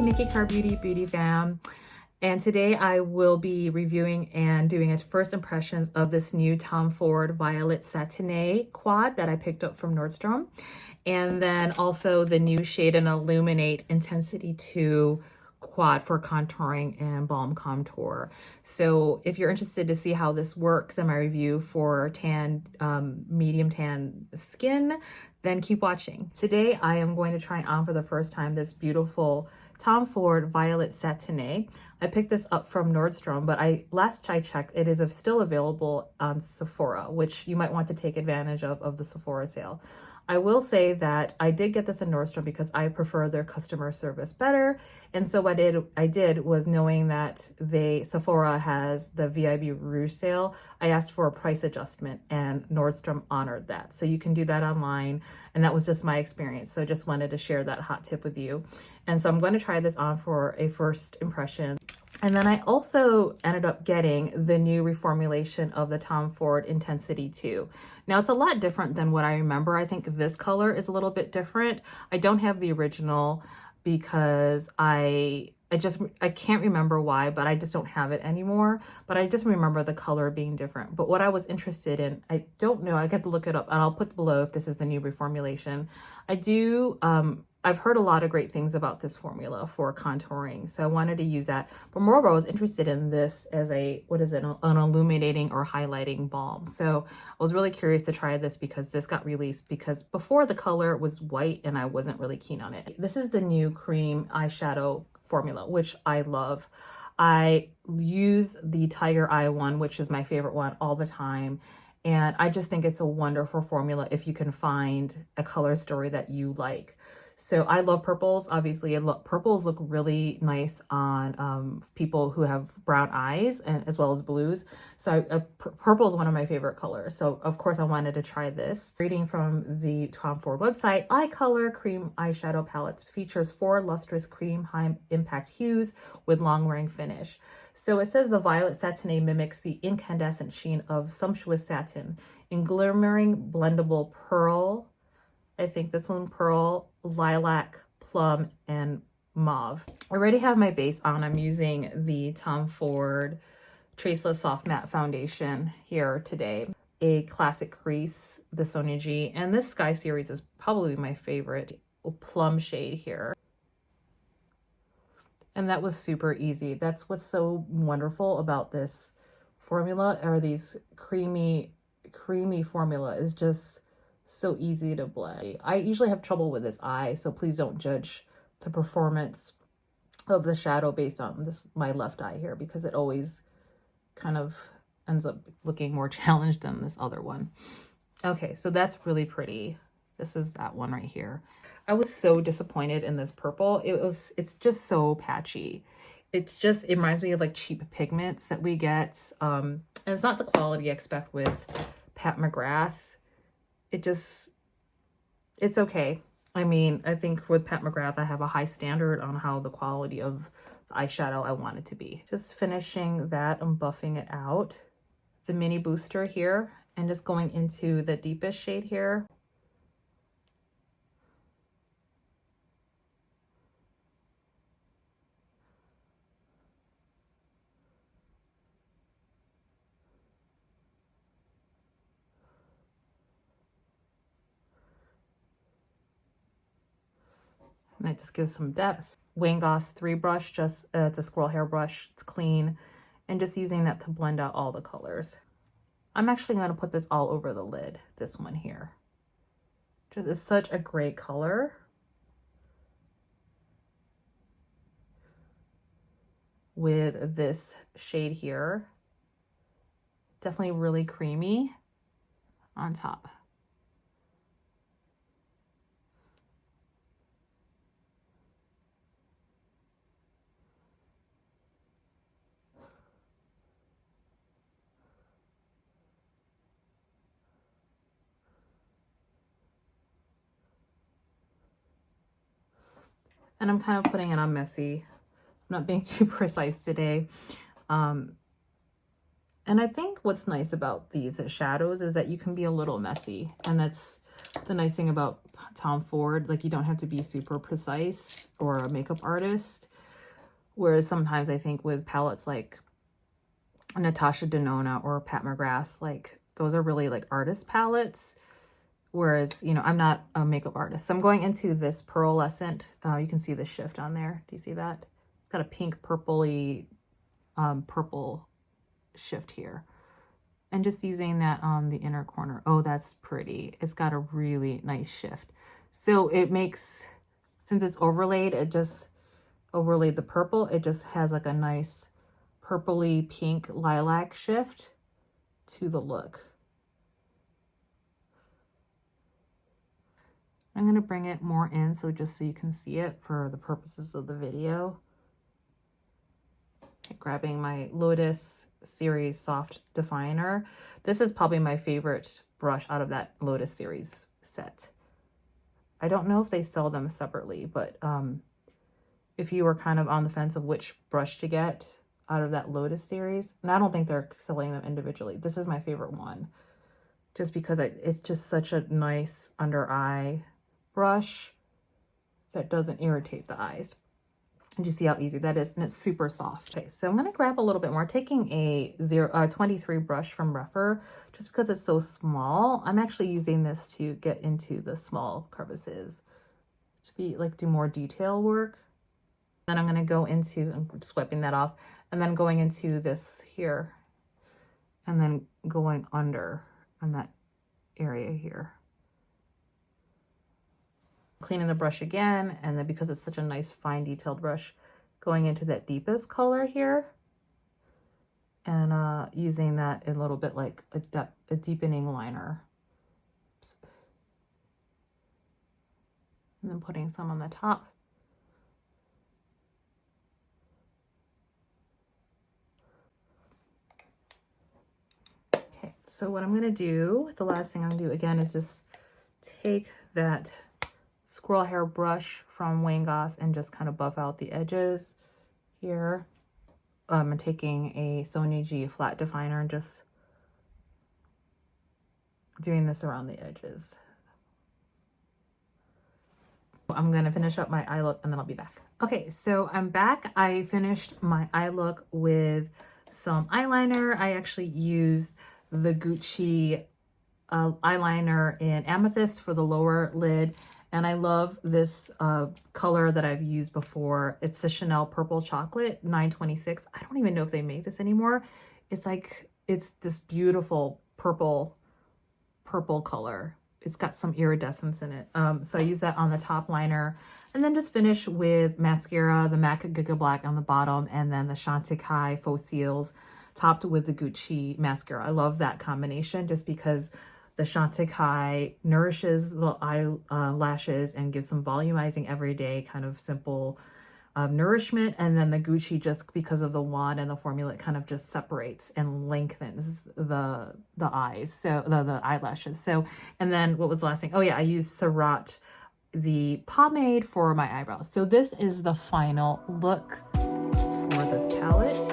to Mickey Car Beauty fam, and today I will be reviewing and doing a first impressions of this new Tom Ford Violet Satine quad that I picked up from Nordstrom, and then also the new shade and Illuminate Intensity 2 quad for contouring and Balm Contour. So if you're interested to see how this works in my review for tan, medium tan skin, then keep watching. Today I am going to try on for the first time this beautiful Tom Ford Violet Satine. I picked this up from Nordstrom, but last I checked, it is still available on Sephora, which you might want to take advantage of the Sephora sale. I will say that I did get this in Nordstrom because I prefer their customer service better. And so what I did was, knowing that Sephora has the VIB Rouge sale, I asked for a price adjustment and Nordstrom honored that. So you can do that online. And that was just my experience. So I just wanted to share that hot tip with you. And so I'm going to try this on for a first impression. And then I also ended up getting the new reformulation of the Tom Ford Intensity 2. Now it's a lot different than what I remember. I think this color is a little bit different. I don't have the original because I can't remember why, but I just don't have it anymore. But I just remember the color being different. But what I was interested in, I don't know, I got to look it up and I'll put below if this is the new reformulation. I've heard a lot of great things about this formula for contouring, so I wanted to use that. But moreover, I was interested in this as an illuminating or highlighting balm. So I was really curious to try this because this got released, because before the color was white and I wasn't really keen on it. This is the new cream eyeshadow formula, which I love. I use the Tiger Eye one, which is my favorite one, all the time. And I just think it's a wonderful formula if you can find a color story that you like. So I love purples. Obviously, purples look really nice on people who have brown eyes, and as well as blues. So purple is one of my favorite colors. So of course I wanted to try this. Reading from the Tom Ford website, Eye Color Cream Eyeshadow Palettes features 4 lustrous cream high impact hues with long wearing finish. So it says the Violet Satine mimics the incandescent sheen of sumptuous satin in glimmering blendable pearl. I think this one pearl, lilac, plum, and mauve. I already have my base on. I'm using the Tom Ford Traceless Soft Matte Foundation here today. A classic crease, the Sonia G, and this Sky series is probably my favorite plum shade here. And that was super easy. That's what's so wonderful about this formula, or these creamy formula, is just so easy to blend. I usually have trouble with this eye, so please don't judge the performance of the shadow based on my left eye here, because it always kind of ends up looking more challenged than this other one. Okay, so that's really pretty. This is that one right here. I was so disappointed in this purple. It's just so patchy. It reminds me of like cheap pigments that we get. And it's not the quality I expect with Pat McGrath. It's okay. I mean, I think with Pat McGrath, I have a high standard on how the quality of the eyeshadow I want it to be. Just finishing that and buffing it out. The mini booster here, and just going into the deepest shade here. And it just gives some depth. Wayne Goss 3 brush, it's a squirrel hair brush, it's clean, and just using that to blend out all the colors. I'm actually going to put this all over the lid, this one here. Just is such a great color. With this shade here, definitely really creamy on top. And I'm kind of putting it on messy. I'm not being too precise today. And I think what's nice about these shadows is that you can be a little messy. And that's the nice thing about Tom Ford. Like, you don't have to be super precise or a makeup artist. Whereas sometimes I think with palettes like Natasha Denona or Pat McGrath, like those are really like artist palettes. Whereas, you know, I'm not a makeup artist. So I'm going into this pearlescent. You can see the shift on there. Do you see that? It's got a pink purpley purple shift here. And just using that on the inner corner. Oh, that's pretty. It's got a really nice shift. So it makes, since it's overlaid, it just overlaid the purple. It just has like a nice purpley pink lilac shift to the look. I'm going to bring it more in so just so you can see it for the purposes of the video. Grabbing my Lotus series soft definer. This is probably my favorite brush out of that Lotus series set. I don't know if they sell them separately, but if you were kind of on the fence of which brush to get out of that Lotus series, and I don't think they're selling them individually, this is my favorite one, just because it's just such a nice under eye brush that doesn't irritate the eyes. And you see how easy that is, and it's super soft. Okay, so I'm going to grab a little bit more, taking a 23 brush from Rephr, just because it's so small. I'm actually using this to get into the small crevices, to be like do more detail work. Then I'm going to go into, I'm just wiping that off, and then going into this here, and then going under on that area here. Cleaning the brush again, and then because it's such a nice fine detailed brush, going into that deepest color here, and using that a little bit like a deepening liner. Oops. And then putting some on the top. Okay, so what I'm going to do, the last thing I'm going to do again is just take that squirrel hair brush from Wayne Goss and just kind of buff out the edges here. I'm taking a Sonia G flat definer and just doing this around the edges. I'm going to finish up my eye look and then I'll be back. Okay, so I'm back. I finished my eye look with some eyeliner. I actually used the Gucci eyeliner in Amethyst for the lower lid. And I love this color that I've used before. It's the Chanel Purple Chocolate 926. I don't even know if they make this anymore. It's like, it's this beautiful purple color. It's got some iridescence in it. So I use that on the top liner, and then just finish with mascara, the MAC Giga Black on the bottom, and then the Chantecaille Faux Cils topped with the Gucci mascara. I love that combination just because the Chantecaille nourishes the eyelashes and gives some volumizing everyday kind of simple nourishment, and then the Gucci, just because of the wand and the formula, it kind of just separates and lengthens the eyes, so the eyelashes. So, and then what was the last thing? Oh yeah, I used Surratt, the pomade, for my eyebrows. So this is the final look for this palette.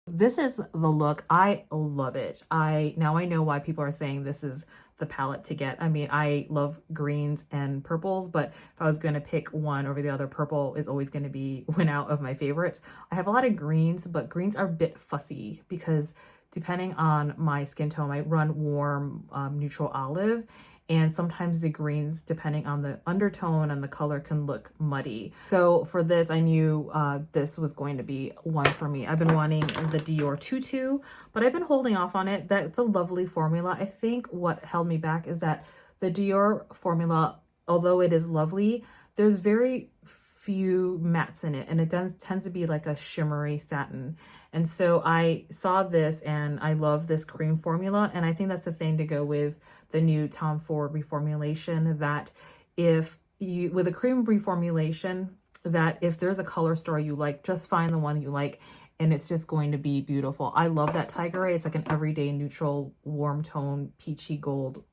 This is the look. I love it. Now I know why people are saying this is the palette to get. I mean, I love greens and purples, but if I was going to pick one over the other, purple is always going to be win out of my favorites. I have a lot of greens, but greens are a bit fussy because depending on my skin tone, I run warm, neutral olive. And sometimes the greens, depending on the undertone and the color, can look muddy. So for this, I knew this was going to be one for me. I've been wanting the Dior Tutu, but I've been holding off on it. That's a lovely formula. I think what held me back is that the Dior formula, although it is lovely, there's very few mattes in it, and it tends to be like a shimmery satin. And so I saw this and I love this cream formula, and I think that's the thing to go with the new Tom Ford reformulation, that if you, with a cream reformulation, that if there's a color story you like, just find the one you like and it's just going to be beautiful. I love that Tiger Ray. It's like an everyday neutral warm tone peachy gold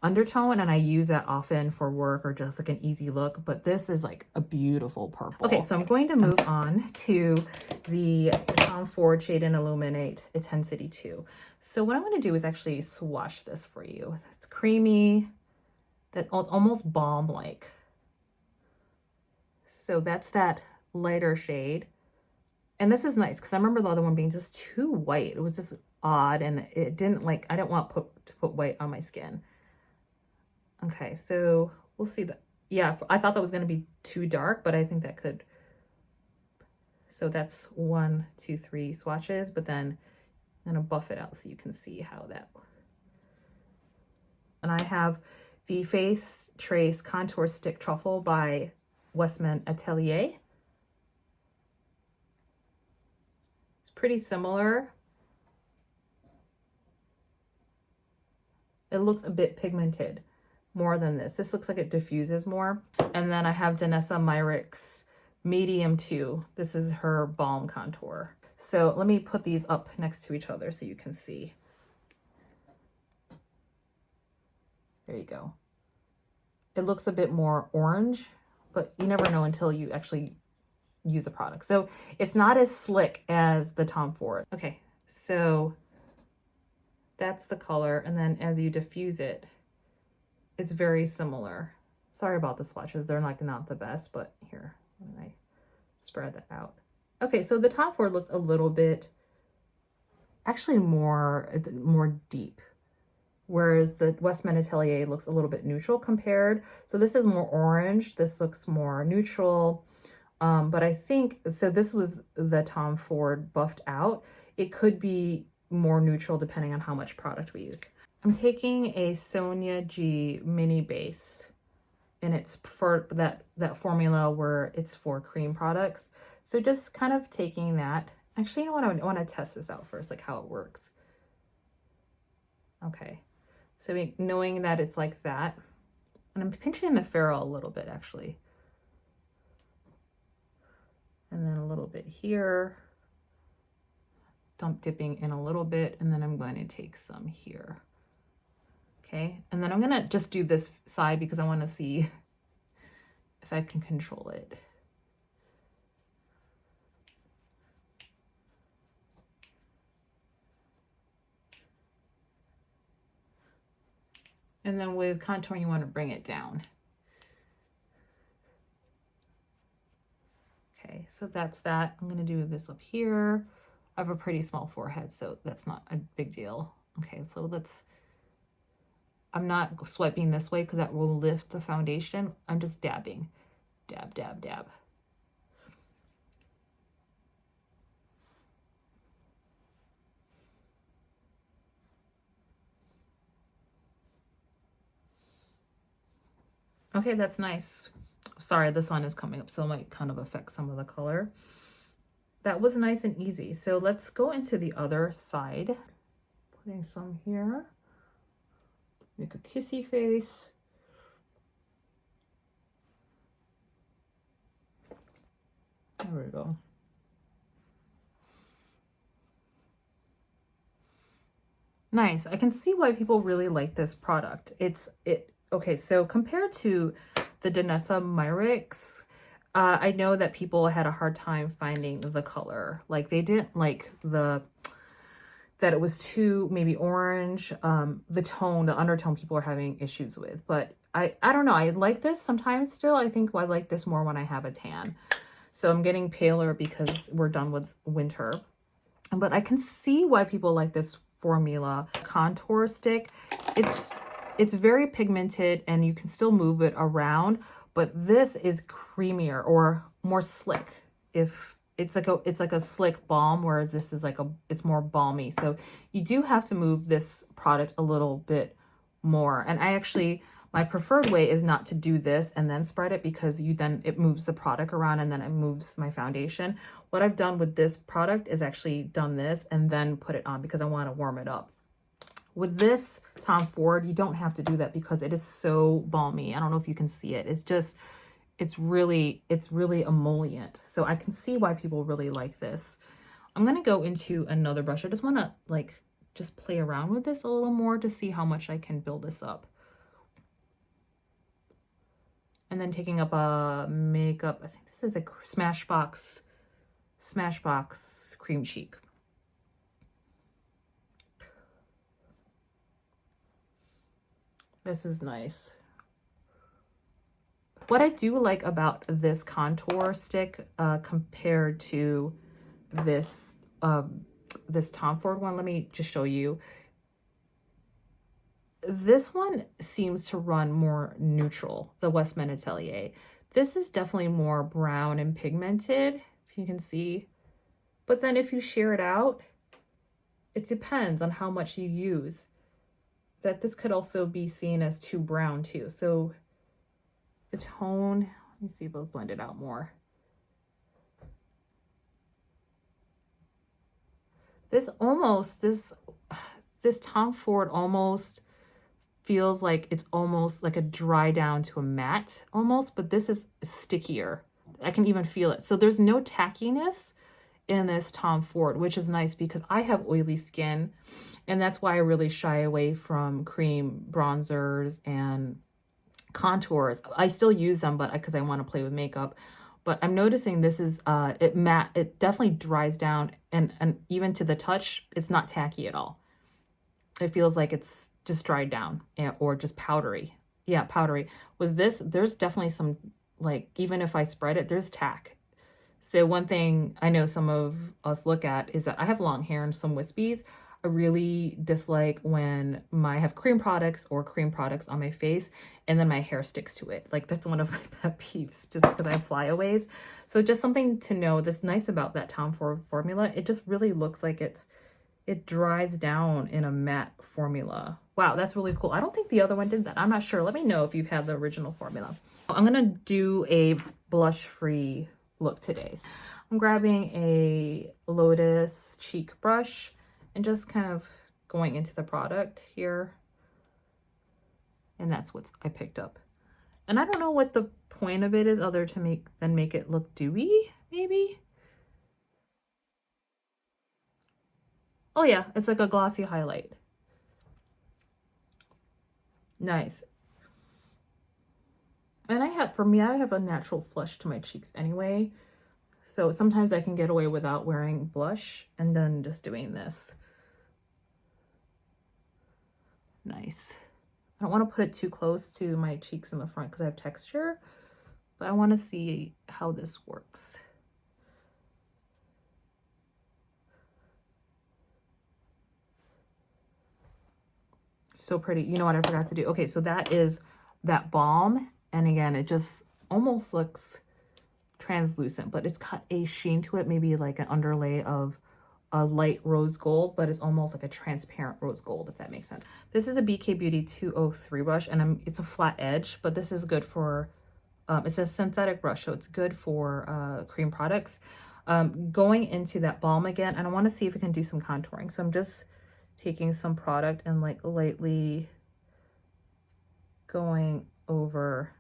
undertone, and I use that often for work or just like an easy look, but this is like a beautiful purple. Okay, so I'm going to move on to the Tom Ford Shade and Illuminate Intensity 2. So what I'm going to do is actually swatch this for you. It's creamy, that almost balm-like. So that's that lighter shade. And this is nice because I remember the other one being just too white. It was just odd, and it didn't like, I didn't want to put white on my skin. Okay, so we'll see that. Yeah, I thought that was going to be too dark, but I think that could. So that's 1, 2, 3 swatches, but then I'm going to buff it out so you can see how that. And I have the Face Trace Contour Stick Truffle by Westman Atelier. It's pretty similar. It looks a bit pigmented more than this. This looks like it diffuses more. And then I have Danessa Myricks Medium 2. This is her Balm Contour. So let me put these up next to each other so you can see. There you go. It looks a bit more orange, but you never know until you actually use the product. So it's not as slick as the Tom Ford. Okay, so that's the color. And then as you diffuse it, it's very similar. Sorry about the swatches. They're like not the best, but here, when I spread that out. Okay, so the Tom Ford looks a little bit, actually more deep, whereas the Westman Atelier looks a little bit neutral compared. So this is more orange. This looks more neutral. But I think, so this was the Tom Ford buffed out. It could be more neutral depending on how much product we use. I'm taking a Sonia G mini base, and it's for that formula where it's for cream products. So just kind of taking that. Actually, you know what? I want to test this out first, like how it works. Okay, so knowing that it's like that, and I'm pinching the ferrule a little bit actually, and then a little bit here, dipping in a little bit, and then I'm going to take some here. Okay, and then I'm gonna just do this side because I want to see if I can control it. And then with contouring, you want to bring it down. Okay, so that's that. I'm gonna do this up here. I have a pretty small forehead, so that's not a big deal. Okay, so I'm not swiping this way because that will lift the foundation. I'm just dabbing. Dab, dab, dab. Okay, that's nice. Sorry, the sun is coming up, so it might kind of affect some of the color. That was nice and easy. So let's go into the other side. Putting some here. Make a kissy face. There we go. Nice. I can see why people really like this product. Okay, so compared to the Danessa Myricks, I know that people had a hard time finding the color. Like they didn't like that it was too maybe orange. The tone, the undertone people are having issues with. But I don't know. I like this sometimes still. I think I like this more when I have a tan. So I'm getting paler because we're done with winter. But I can see why people like this formula contour stick. It's very pigmented and you can still move it around, but this is creamier or more slick. If it's like a slick balm, whereas this is it's more balmy. So you do have to move this product a little bit more. And my preferred way is not to do this and then spread it, because it moves the product around and then it moves my foundation. What I've done with this product is actually done this and then put it on because I want to warm it up. With this Tom Ford, you don't have to do that because it is so balmy. I don't know if you can see it. it's really emollient. So I can see why people really like this. I'm going to go into another brush. I just want to like just play around with this a little more to see how much I can build this up. And then taking up a makeup, I think this is a Smashbox Cream Cheek. This is nice. What I do like about this contour stick compared to this this Tom Ford one, let me just show you. This one seems to run more neutral, the Westman Atelier. This is definitely more brown and pigmented, if you can see. But then if you sheer it out, it depends on how much you use. That this could also be seen as too brown too. So the tone, let me see if I'll blend it out more. This Tom Ford almost feels like it's almost like a dry down to a matte almost, but this is stickier. I can even feel it. So there's no tackiness in this Tom Ford, which is nice because I have oily skin, and that's why I really shy away from cream bronzers and contours. I still use them, but because I want to play with makeup. But I'm noticing this is it definitely dries down, and even to the touch, it's not tacky at all. It feels like it's just dried down or just powdery. Yeah, powdery. Was this, there's definitely some, like, even if I spread it, there's tack. So one thing I know some of us look at is that I have long hair and some wispies. I really dislike when I have cream products or cream products on my face and then my hair sticks to it. Like, that's one of my pet peeves, just because I have flyaways. So just something to know that's nice about that Tom Ford formula. It just really looks like it dries down in a matte formula. Wow, that's really cool. I don't think the other one did that. I'm not sure. Let me know if you've had the original formula. I'm gonna do a blush-free look today. I'm grabbing a Lotus cheek brush and just kind of going into the product here. And that's what I picked up. And I don't know what the point of it is other to make it look dewy, maybe. Oh yeah, it's like a glossy highlight. Nice. And for me, I have a natural flush to my cheeks anyway. So sometimes I can get away without wearing blush and then just doing this. Nice. I don't want to put it too close to my cheeks in the front because I have texture, but I want to see how this works. So pretty. You know what I forgot to do? Okay, so that is that balm. And again, it just almost looks translucent, but it's got a sheen to it, maybe like an underlay of a light rose gold, but it's almost like a transparent rose gold, if that makes sense. This is a BK Beauty 203 brush, and it's a flat edge, but this is good for, it's a synthetic brush, so it's good for cream products. Going into that balm again, and I want to see if we can do some contouring. So I'm just taking some product and like lightly going over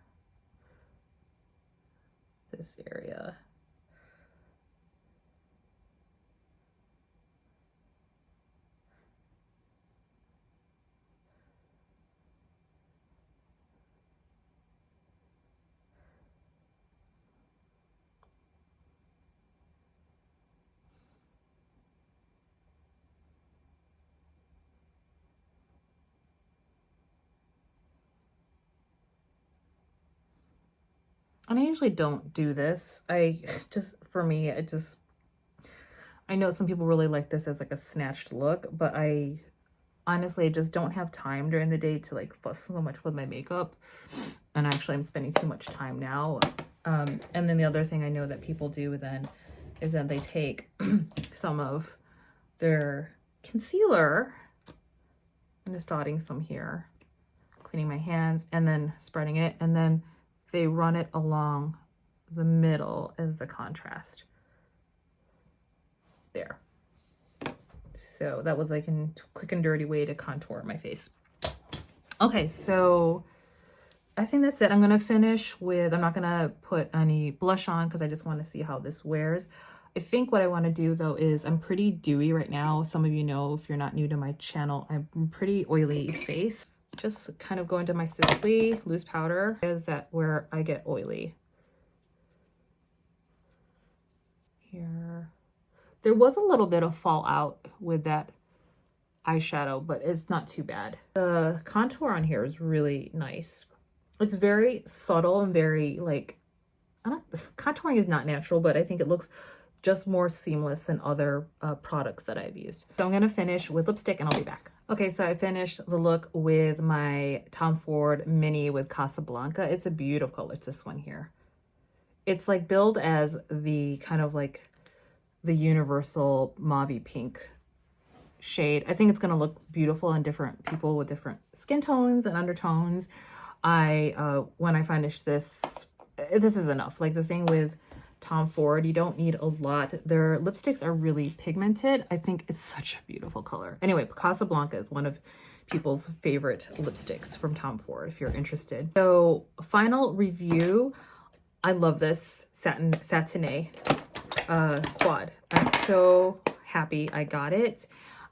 this area. And I usually don't do this. For me, I know some people really like this as like a snatched look, but I honestly just don't have time during the day to like fuss so much with my makeup. And actually I'm spending too much time now. And then the other thing I know that people do then is that they take some of their concealer, I'm just dotting some here, cleaning my hands and then spreading it, and then they run it along the middle as the contrast. There. So that was like a quick and dirty way to contour my face. Okay, so I think that's it. I'm gonna finish with, I'm not gonna put any blush on because I just want to see how this wears. I think what I want to do though is, I'm pretty dewy right now. Some of you know, if you're not new to my channel, I'm pretty oily face. Just kind of go into my Sisley loose powder. Is that where I get oily? Here. There was a little bit of fallout with that eyeshadow, but it's not too bad. The contour on here is really nice. It's very subtle and very like, contouring is not natural, but I think it looks just more seamless than other products that I've used. So I'm gonna finish with lipstick and I'll be back. Okay, so I finished the look with my Tom Ford Mini with Casablanca. It's a beautiful color. It's this one here. It's like billed as the kind of like the universal mauve pink shade. I think it's gonna look beautiful on different people with different skin tones and undertones. When I finish this is enough. Like the thing with Tom Ford, you don't need a lot. Their lipsticks are really pigmented. I think it's such a beautiful color. Anyway, Casablanca is one of people's favorite lipsticks from Tom Ford, if you're interested. So final review, I love this SATINE quad. I'm so happy I got it.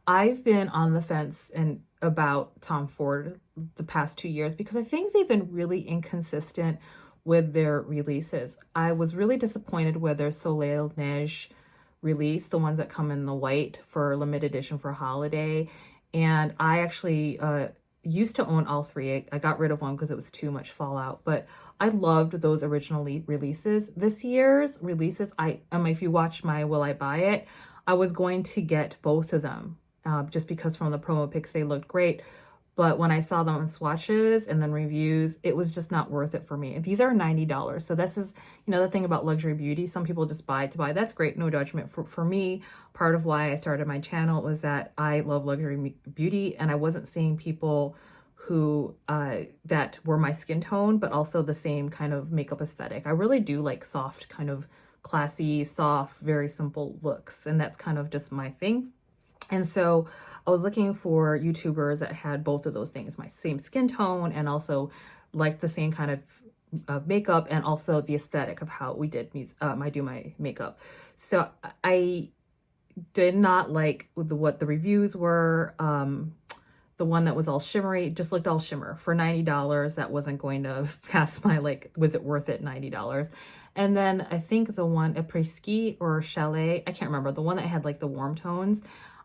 I've been on the fence about Tom Ford the past 2 years because I think they've been really inconsistent with their releases. I was really disappointed with their Soleil Neige release, the ones that come in the white for limited edition for holiday. And I actually used to own all three. I got rid of one because it was too much fallout, but I loved those original releases. This year's releases, if you watch my Will I Buy It, I was going to get both of them just because from the promo pics they looked great. But when I saw them on swatches and then reviews, it was just not worth it for me. And these are $90. So this is, the thing about luxury beauty. Some people just buy to buy. That's great. No judgment. For me, part of why I started my channel was that I love luxury beauty and I wasn't seeing people who that were my skin tone, but also the same kind of makeup aesthetic. I really do like soft, kind of classy, soft, very simple looks. And that's kind of just my thing. And so I was looking for YouTubers that had both of those things, my same skin tone and also like the same kind of makeup and also the aesthetic of how we did I do my makeup. So I did not like what the reviews were. The one that was all shimmery just looked all shimmer for $90. That wasn't going to pass my was it worth it $90? And then I think the one Après-Ski or Chalet, I can't remember, the one that had like the warm tones.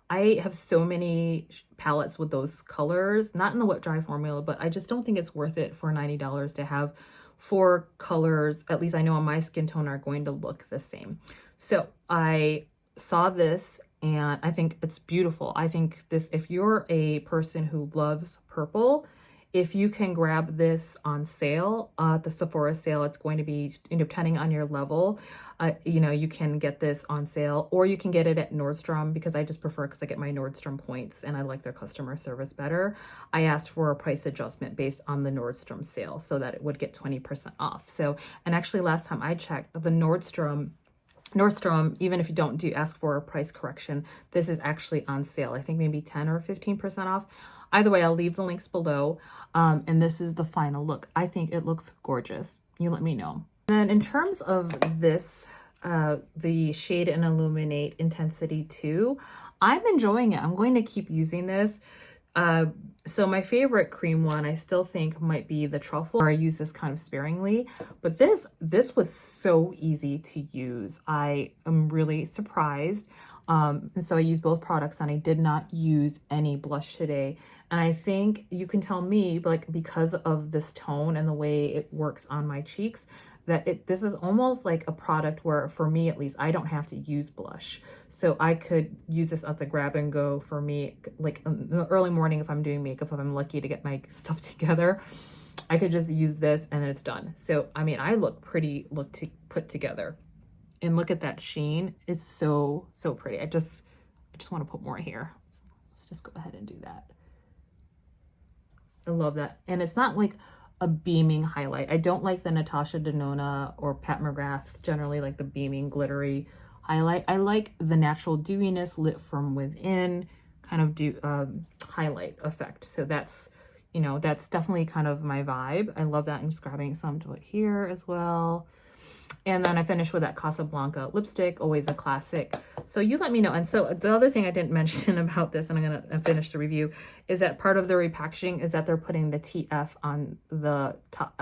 I have so many palettes with those colors, not in the wet dry formula, but I just don't think it's worth it for $90 to have 4 colors, at least I know on my skin tone, are going to look the same. So I saw this and I think it's beautiful. I think this, if you're a person who loves purple, if you can grab this on sale, the Sephora sale, it's going to be, depending on your level, you can get this on sale, or you can get it at Nordstrom, because I just prefer, because I get my Nordstrom points and I like their customer service better. I asked for a price adjustment based on the Nordstrom sale so that it would get 20% off. So, and actually last time I checked, the Nordstrom, even if you don't ask for a price correction, this is actually on sale. I think maybe 10 or 15% off. Either way, I'll leave the links below. And this is the final look. I think it looks gorgeous. You let me know. Then in terms of this, the Shade and Illuminate Intensity 2, I'm enjoying it. I'm going to keep using this. So my favorite cream one, I still think might be the Truffle, or I use this kind of sparingly, but this was so easy to use. I am really surprised. And so I used both products and I did not use any blush today. And I think you can tell me, because of this tone and the way it works on my cheeks, that this is almost like a product where, for me at least, I don't have to use blush. So I could use this as a grab and go for me, like in the early morning if I'm doing makeup, if I'm lucky to get my stuff together, I could just use this and then it's done. So, I mean, I look pretty put together. And look at that sheen. It's so, so pretty. I just want to put more here. Let's just go ahead and do that. I love that. And it's not like a beaming highlight. I don't like the Natasha Denona or Pat McGrath, generally like the beaming glittery highlight. I like the natural dewiness lit from within kind of highlight effect. So that's, you know, that's definitely kind of my vibe. I love that. I'm just grabbing some to put here as well. And then I finished with that Casablanca lipstick, always a classic. So you let me know. And so the other thing I didn't mention about this, and I'm going to finish the review, is that part of the repackaging is that they're putting the TF on the top,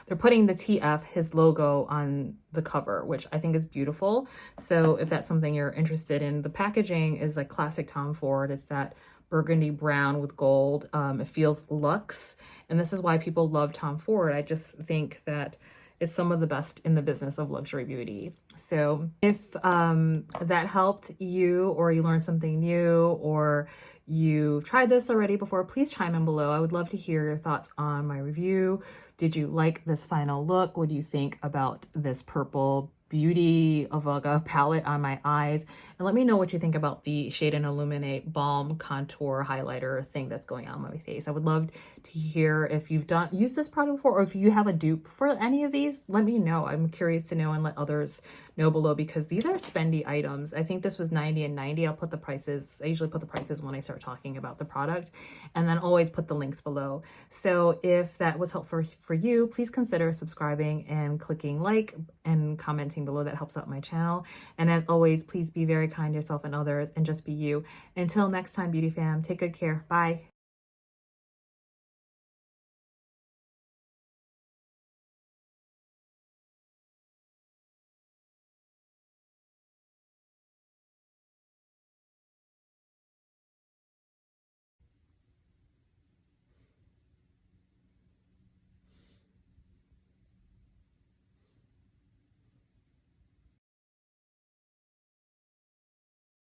they're putting the TF, his logo, on the cover, which I think is beautiful. So if that's something you're interested in, the packaging is like classic Tom Ford. It's that burgundy brown with gold. It feels luxe. And this is why people love Tom Ford. I just think that it's some of the best in the business of luxury beauty. So if that helped you, or you learned something new, or you've tried this already before, please chime in below. I would love to hear your thoughts on my review. Did you like this final look? What do you think about this purple beauty of like a palette on my eyes? And let me know what you think about the Shade and Illuminate Balm Contour highlighter thing that's going on my face. I would love to hear if you've used this product before, or if you have a dupe for any of these. Let me know. I'm curious to know, and let others know below, because these are spendy items. I think this was 90 and 90. I'll put the prices. I usually put the prices when I start talking about the product, and then always put the links below. So if that was helpful for you, please consider subscribing and clicking like and commenting below. That helps out my channel. And as always, please be very kind to yourself and others, and just be you. Until next time, beauty fam, take good care. Bye.